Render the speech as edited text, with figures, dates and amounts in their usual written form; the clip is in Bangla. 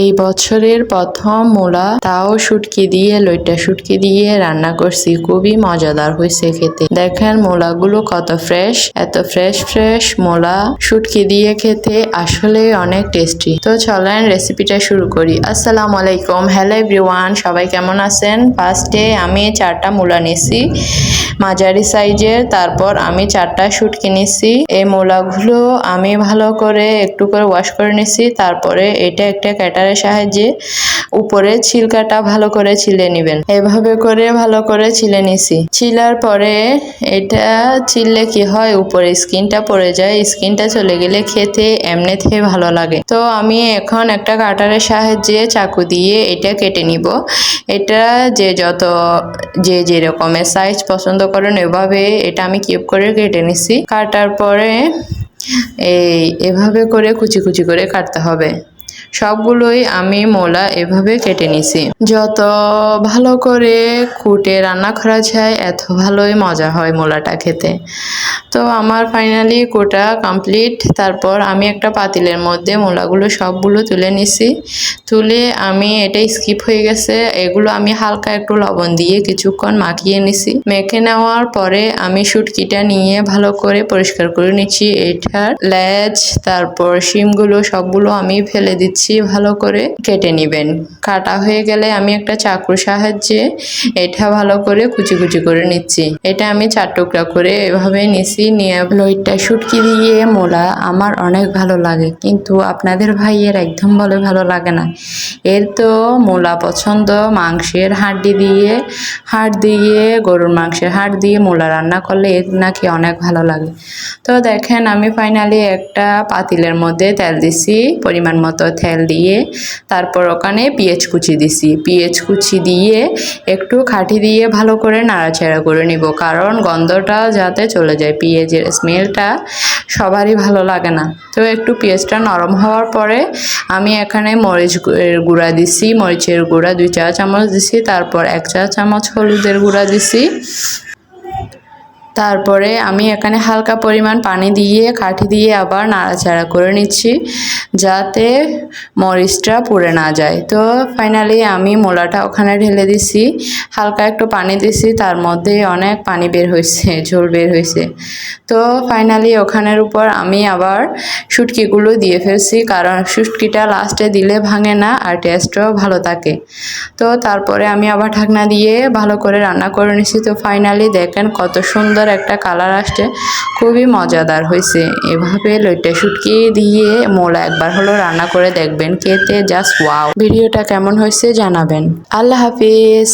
এই বছরের প্রথম মূলা, তাও শুটকি দিয়ে, লইট্টা শুটকি দিয়ে রান্না করছি। খুবই মজাদার হয়েছে খেতে। দেখেন মূলাগুলো কত ফ্রেশ, এত ফ্রেশ ফ্রেশ মূলা শুটকি দিয়ে খেতে আসলে অনেক টেস্টি। তো চলেন রেসিপিটা শুরু করি। আসসালামু আলাইকুম, হ্যালো এভরিওয়ান, সবাই কেমন আছেন? ফার্স্টে আমি 4টা মূলা নিছি মাঝারি সাইজের, তারপর আমি 4টা শুটকি নিছি। এই মূলাগুলো আমি ভালো করে একটু করে ওয়াশ করে নিছি। তারপরে এটা একটা কাটারের সাহায্যে উপরে ছিলকাটা ভালো করে ছিলে নেবেন। এভাবে করে ভালো করে ছিলে নিছি। ছিলার পরে এটা ছিলে কি হয়, উপরে স্কিনটা পড়ে যায়। স্কিনটা চলে গেলে খেতে এমনিতে ভালো লাগে। তো আমি এখন একটা কাটারের সাহায্যে চাকু দিয়ে এটা কেটে নিব। এটা যে যেরকমের সাইজ পছন্দ করেন এভাবে এটা আমি কিউব করে কেটে নিছি। কাটার পরে এভাবে করে কুচি কুচি করে কাটতে হবে। সবগুলোই আমি মূলা এভাবে কেটে নিছি। যত ভালো করে কুটে রান্না করা যায় এত ভালোই মজা হয় মূলাটা খেতে। তো আমার ফাইনালি কোটা কমপ্লিট। তারপর আমি একটা পাতিলের মধ্যে মূলাগুলো সবগুলো তুলে নিছি। তুলে আমি এটা স্কিপ হয়ে গেছে, এগুলো আমি হালকা একটু লবণ দিয়ে কিছুক্ষণ মাখিয়ে নিছি। মেখে নেওয়ার পরে আমি শুটকিটা নিয়ে ভালো করে পরিষ্কার করে নিচ্ছি। এটার লেজ তারপর শিমগুলো সবগুলো আমি ফেলে দিচ্ছি। ভালো করে কেটে নেবেন। কাটা হয়ে গেলে আমি একটা চাকুর সাহায্যে এটা ভালো করে কুচি কুচি করে নিচ্ছি। এটা আমি 4 টুকরা করে এভাবে নিচ্ছি। নিয়ে লইট্টা শুটকি দিয়ে মূলা আমার অনেক ভালো লাগে, কিন্তু আপনাদের ভাইয়ের একদম বলে ভালো লাগে না। এর তো মূলা পছন্দ মাংসের হাড় দিয়ে গরুর মাংসের হাড় দিয়ে মূলা রান্না করলে এর নাকি অনেক ভালো লাগে। তো দেখেন আমি ফাইনালি একটা পাতিলের মধ্যে তেল দিছি, পরিমাণ মতো তেল দিয়ে তারপর ওখানে পেঁয়াজ কুচি দিছি। পেঁয়াজ কুচি দিয়ে একটু খাঁটি দিয়ে ভালো করে নাড়াচাড়া করে নিব, কারণ গন্ধটা যাতে চলে যায়। পেঁয়াজের স্মেলটা সবারই ভালো লাগে না। তো একটু পেঁয়াজটা নরম হওয়ার পরে আমি এখানে গুঁড়া দিছি, মরিচের গুঁড়া 2 চা চামচ দিছি। তারপর 1 চা চামচ হলুদের গুঁড়া দিছি। তারপরে আমি এখানে হালকা পরিমাণ পানি দিয়ে কাঠি দিয়ে আবার নাড়াচাড়া করে নিচ্ছি, যাতে মরিচটা পুড়ে না যায়। তো ফাইনালি আমি মূলাটা ওখানে ঢেলে দিছি, হালকা একটু পানি দিছি, তার মধ্যে অনেক পানি বের হয়েছে, ঝোল বের হয়েছে। তো ফাইনালি ওখানের উপর আমি আবার শুটকিগুলো দিয়ে ফেলছি, কারণ শুটকিটা লাস্টে দিলে ভাঙে না আর টেস্টও ভালো থাকে। তো তারপরে আমি আবার ঢাকনা দিয়ে ভালো করে রান্না করে নিছি। তো ফাইনালি দেখেন কত সুন্দর একটা কালার আসছে, খুবই মজাদার হয়েছে। এভাবে লইট্টা শুটকি দিয়ে মূলা একবার হলো রান্না করে দেখবেন, খেতে জাস্ট ওয়াও। ভিডিওটা কেমন হয়েছে জানাবেন। আল্লাহ হাফিজ।